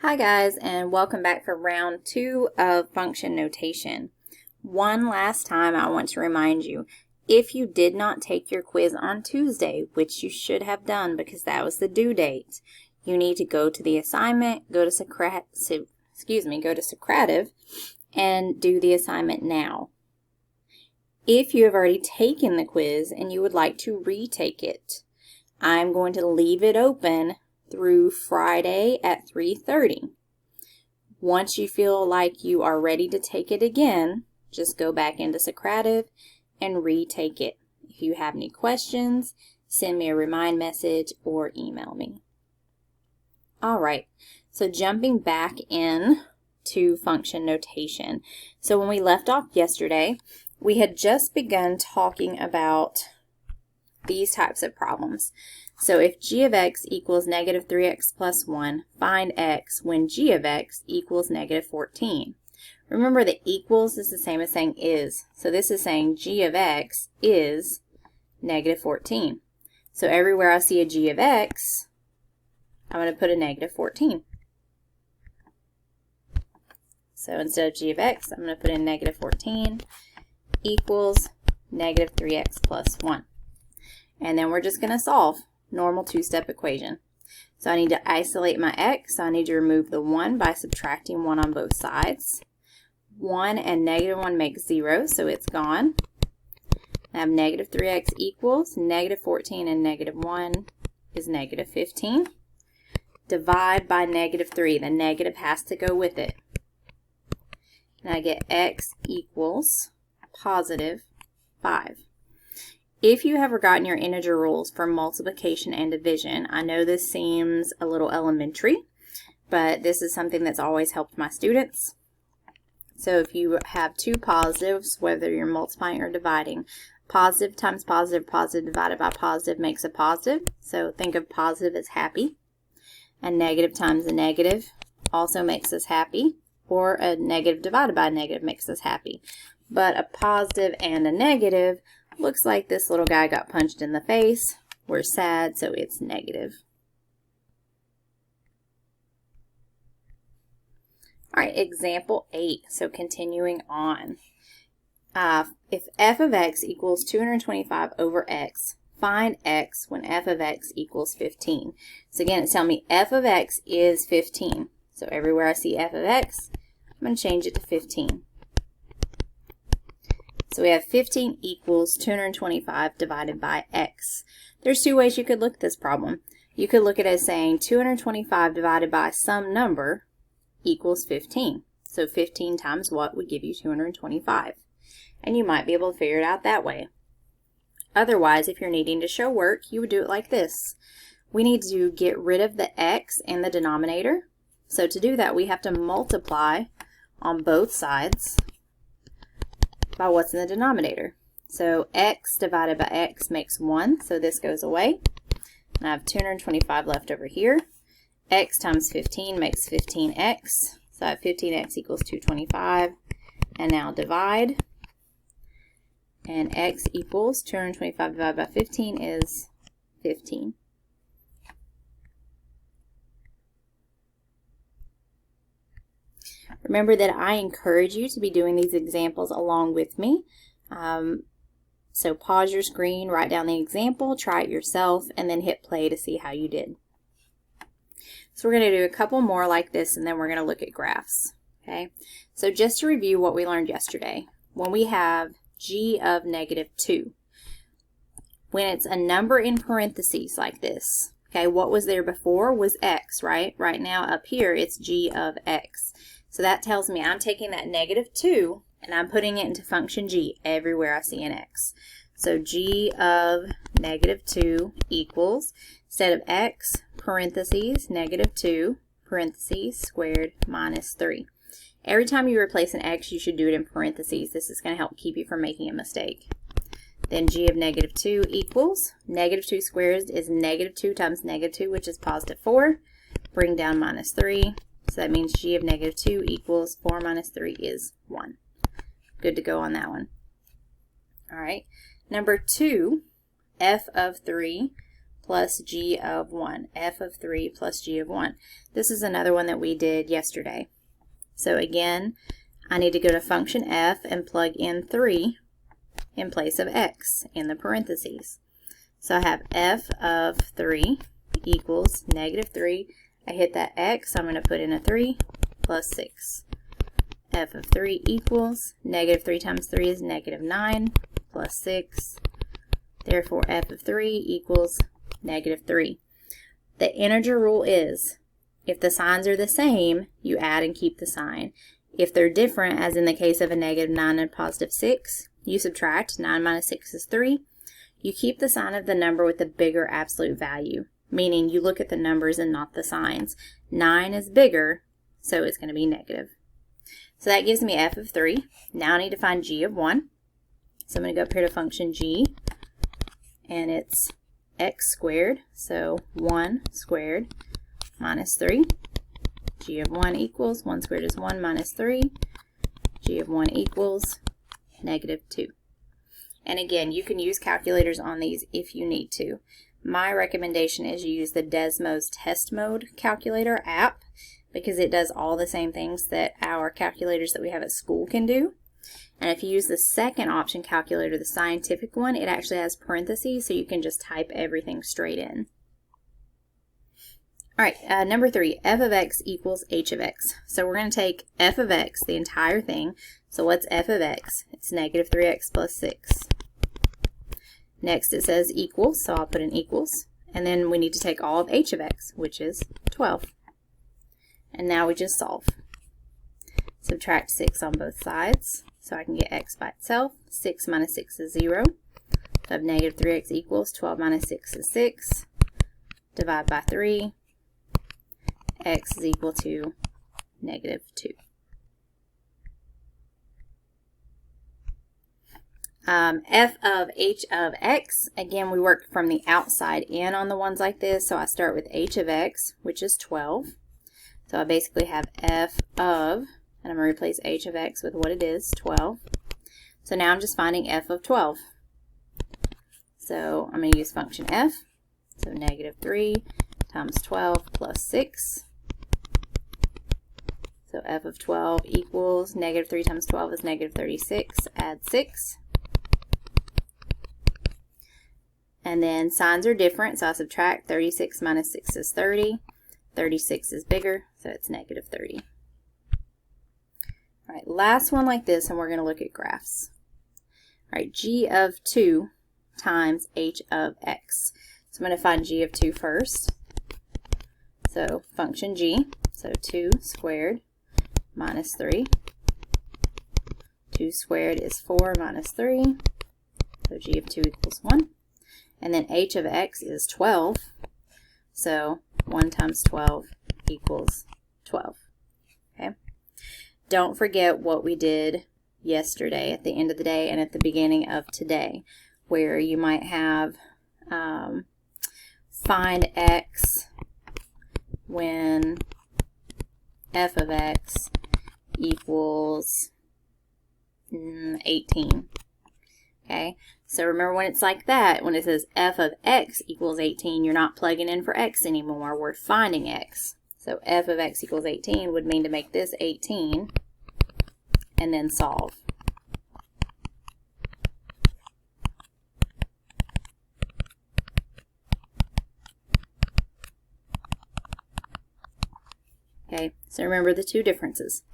Hi guys, and welcome back for round 2 of function notation. One last time I want to remind you, if you did not take your quiz on Tuesday, which you should have done because that was the due date, you need to go to the assignment, go to Socrative, and do the assignment now. If you have already taken the quiz and you would like to retake it, I'm going to leave it open through Friday at 3:30. Once you feel like you are ready to take it again, just go back into Socrative and retake it. If you have any questions, send me a remind message or email me. Alright, so jumping back in to function notation. So when we left off yesterday, we had just begun talking about these types of problems. So if g of x equals negative 3x plus 1, find x when g of x equals negative 14. Remember that equals is the same as saying is. So this is saying g of x is negative 14. So everywhere I see a g of x, I'm going to put a negative 14. So instead of g of x, I'm going to put in negative 14 equals negative 3x plus 1. And then we're just going to solve. Normal two-step equation. So I need to isolate my x. So I need to remove the 1 by subtracting 1 on both sides. 1 and negative 1 makes 0, so it's gone. I have negative 3x equals negative 14 and negative 1 is negative 15. Divide by negative 3. The negative has to go with it. And I get x equals positive 5. If you have forgotten your integer rules for multiplication and division, I know this seems a little elementary, but this is something that's always helped my students. So if you have two positives, whether you're multiplying or dividing, positive times positive, positive divided by positive makes a positive. So think of positive as happy. And negative times a negative also makes us happy. Or a negative divided by a negative makes us happy. But a positive and a negative looks like this little guy got punched in the face. We're sad, so it's negative. All right, example 8. So continuing on. If f of x equals 225 over x, find x when f of x equals 15. So again, it's telling me f of x is 15. So everywhere I see f of x, I'm going to change it to 15. So we have 15 equals 225 divided by x. There's two ways you could look at this problem. You could look at it as saying 225 divided by some number equals 15. So 15 times what would give you 225. And you might be able to figure it out that way. Otherwise, if you're needing to show work, you would do it like this. We need to get rid of the x in the denominator. So to do that, we have to multiply on both sides by what's in the denominator. So x divided by x makes 1, so this goes away. And I have 225 left over here. X times 15 makes 15x. So I have 15x equals 225. And now divide. And x equals 225 divided by 15 is 15. Remember that I encourage you to be doing these examples along with me. So pause your screen, write down the example, try it yourself, and then hit play to see how you did. So we're going to do a couple more like this, and then we're going to look at graphs. Okay. So just to review what we learned yesterday, when we have g of negative 2, when it's a number in parentheses like this, okay, what was there before was x, right? Right now up here it's g of x. So that tells me I'm taking that negative 2 and I'm putting it into function g everywhere I see an x. So g of negative 2 equals, instead of x, parentheses, negative 2, parentheses, squared minus 3. Every time you replace an x, you should do it in parentheses. This is going to help keep you from making a mistake. Then g of negative 2 equals, negative 2 squared is negative 2 times negative 2, which is positive 4. Bring down minus 3. So that means g of negative 2 equals 4 minus 3 is 1. Good to go on that one. All right. Number 2, f of 3 plus g of 1. F of 3 plus g of 1. This is another one that we did yesterday. So again, I need to go to function f and plug in 3 in place of x in the parentheses. So I have f of 3 equals negative 3. I hit that x, so I'm going to put in a 3 plus 6. F of 3 equals negative 3 times 3 is negative 9 plus 6. Therefore, f of 3 equals negative 3. The integer rule is, if the signs are the same, you add and keep the sign. If they're different, as in the case of a negative 9 and a positive 6, you subtract. 9 minus 6 is 3. You keep the sign of the number with the bigger absolute value, meaning you look at the numbers and not the signs. 9 is bigger, so it's going to be negative. So that gives me f of 3. Now I need to find g of 1. So I'm going to go up here to function g, and it's x squared, so 1 squared minus 3. G of 1 equals, 1 squared is 1 minus 3. G of 1 equals negative 2. And again, you can use calculators on these if you need to. My recommendation is you use the Desmos Test Mode Calculator app because it does all the same things that our calculators that we have at school can do. And if you use the second option calculator, the scientific one, it actually has parentheses, so you can just type everything straight in. All right, number 3, f of x equals h of x. So we're going to take f of x, the entire thing. So what's f of x? It's negative 3x plus 6. Next it says equals, so I'll put in equals. And then we need to take all of h of x, which is 12. And now we just solve. Subtract 6 on both sides, so I can get x by itself. 6 minus 6 is 0. So I have negative 3x equals 12 minus 6 is 6. Divide by 3. X is equal to negative 2. F of h of x, again, we work from the outside in on the ones like this, so I start with h of x, which is 12. So I basically have f of, and I'm going to replace h of x with what it is, 12. So now I'm just finding f of 12. So I'm going to use function f, so negative 3 times 12 plus 6. So f of 12 equals negative 3 times 12 is negative 36, add 6. And then signs are different, so I subtract. 36 minus 6 is 30. 36 is bigger, so it's negative 30. All right, last one like this, and we're going to look at graphs. All right, g of 2 times h of x. So I'm going to find g of 2 first. So function g, so 2 squared minus 3. 2 squared is 4 minus 3. So g of 2 equals 1. And then h of x is 12. So 1 times 12 equals 12. Okay. Don't forget what we did yesterday at the end of the day and at the beginning of today, where you might have find x when f of x equals 18. Okay, so remember when it's like that, when it says f of x equals 18, you're not plugging in for x anymore, we're finding x. So f of x equals 18 would mean to make this 18 and then solve. Okay, so remember the two differences.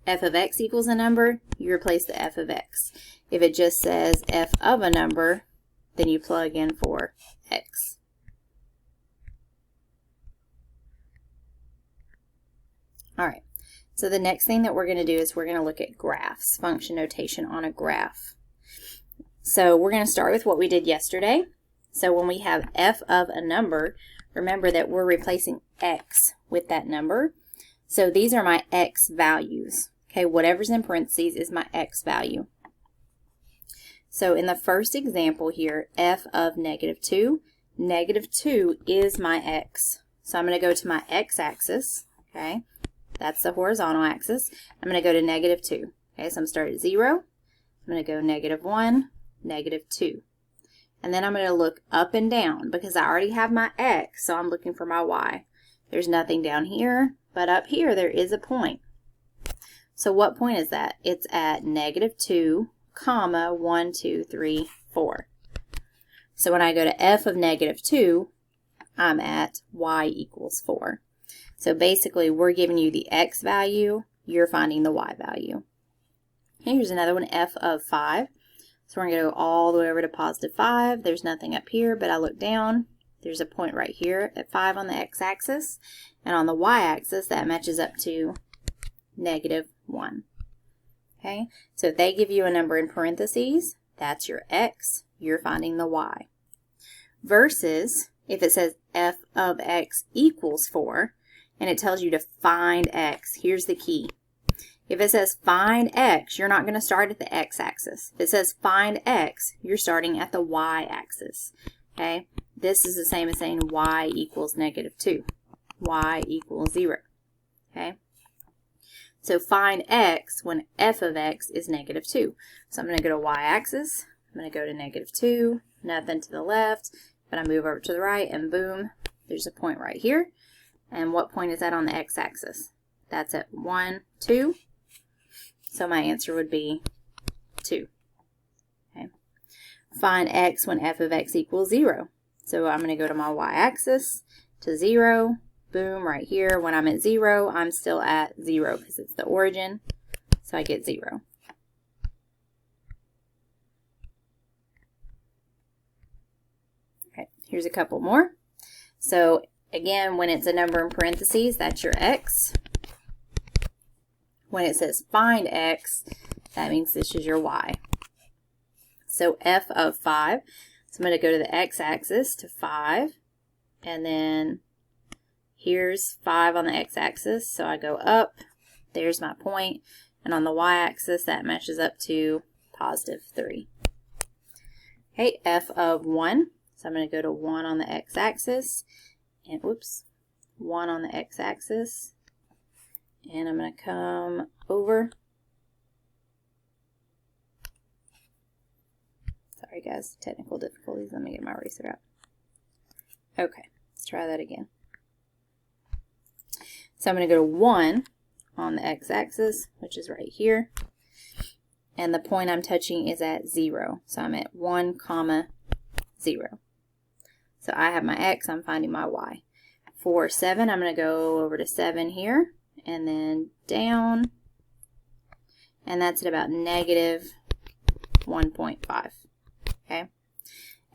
F of x equals a number, you replace the f of x. If it just says f of a number, then you plug in for x. All right, so the next thing that we're going to do is we're going to look at graphs, function notation on a graph. So we're going to start with what we did yesterday. So when we have f of a number, remember that we're replacing x with that number. So these are my x values. Okay, whatever's in parentheses is my x value. So in the first example here, f of negative 2 is my x. So I'm going to go to my x-axis, okay? That's the horizontal axis. I'm going to go to negative 2. Okay, so I'm starting at 0. I'm going to go negative 1, negative 2. And then I'm going to look up and down because I already have my x, so I'm looking for my y. There's nothing down here, but up here there is a point. So what point is that? It's at -2, 1, 2, 3, 4. So when I go to f of -2, I'm at y equals 4. So basically we're giving you the x value, you're finding the y value. Here's another one, f of 5. So we're going to go all the way over to +5. There's nothing up here, but I look down. There's a point right here at 5 on the x-axis. And on the y-axis, that matches up to -1. Okay, so if they give you a number in parentheses, that's your x, you're finding the y. Versus if it says f of x equals 4, and it tells you to find x, here's the key. If it says find x, you're not going to start at the x-axis. If it says find x, you're starting at the y-axis. Okay, this is the same as saying y equals -2. Y equals 0. Okay, so find x when f of x is -2. So I'm going to go to y-axis. I'm going to go to -2, nothing to the left, but I move over to the right, and boom, there's a point right here. And what point is that on the x-axis? That's at 1, 2. So my answer would be 2. Okay. Find x when f of x equals 0. So I'm going to go to my y-axis to 0. Boom, right here. When I'm at 0, I'm still at 0 because it's the origin. So I get 0. Okay, here's a couple more. So again, when it's a number in parentheses, that's your x. When it says find x, that means this is your y. So f of 5, so I'm going to go to the x-axis to 5, and then here's 5 on the x-axis, so I go up, there's my point, and on the y-axis that matches up to +3. Okay, f of 1, so I'm going to go to 1 on the x-axis, and whoops, 1 on the x-axis, and I'm going to come over. Sorry guys, technical difficulties. Let me get my eraser out. Okay, let's try that again. So I'm going to go to 1 on the x-axis, which is right here. And the point I'm touching is at 0. So I'm at 1, 0. So I have my x, I'm finding my y. For 7, I'm going to go over to 7 here, and then down, and that's at about -1.5. Okay,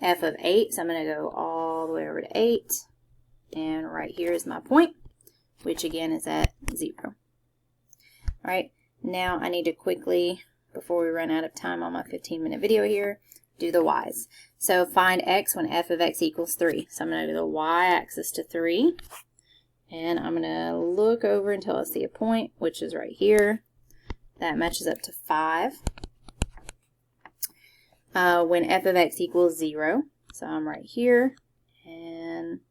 f of 8, so I'm going to go all the way over to 8, and right here is my point, which again is at 0. All right, now I need to quickly, before we run out of time on my 15-minute video here, do the y's. So find x when f of x equals 3. So I'm going to do the y-axis to 3. And I'm going to look over until I see a point, which is right here. That matches up to 5. When f of x equals 0. So I'm right here. And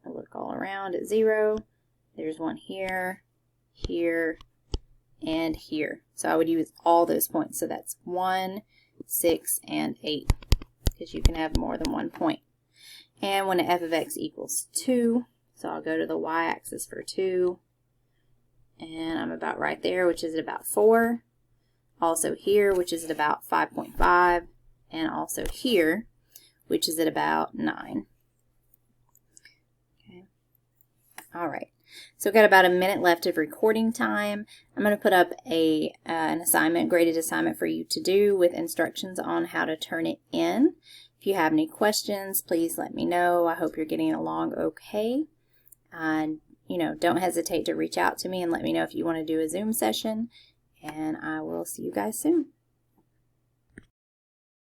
I look all around at 0. There's one here, here, and here. So I would use all those points. So that's 1, 6, and 8, because you can have more than one point. And when f of x equals 2, so I'll go to the y-axis for 2, and I'm about right there, which is at about 4. Also here, which is at about 5.5, and also here, which is at about 9. Okay. All right. So we've got about a minute left of recording time. I'm going to put up an assignment, graded assignment for you to do with instructions on how to turn it in. If you have any questions, please let me know. I hope you're getting along okay. And, don't hesitate to reach out to me and let me know if you want to do a Zoom session. And I will see you guys soon.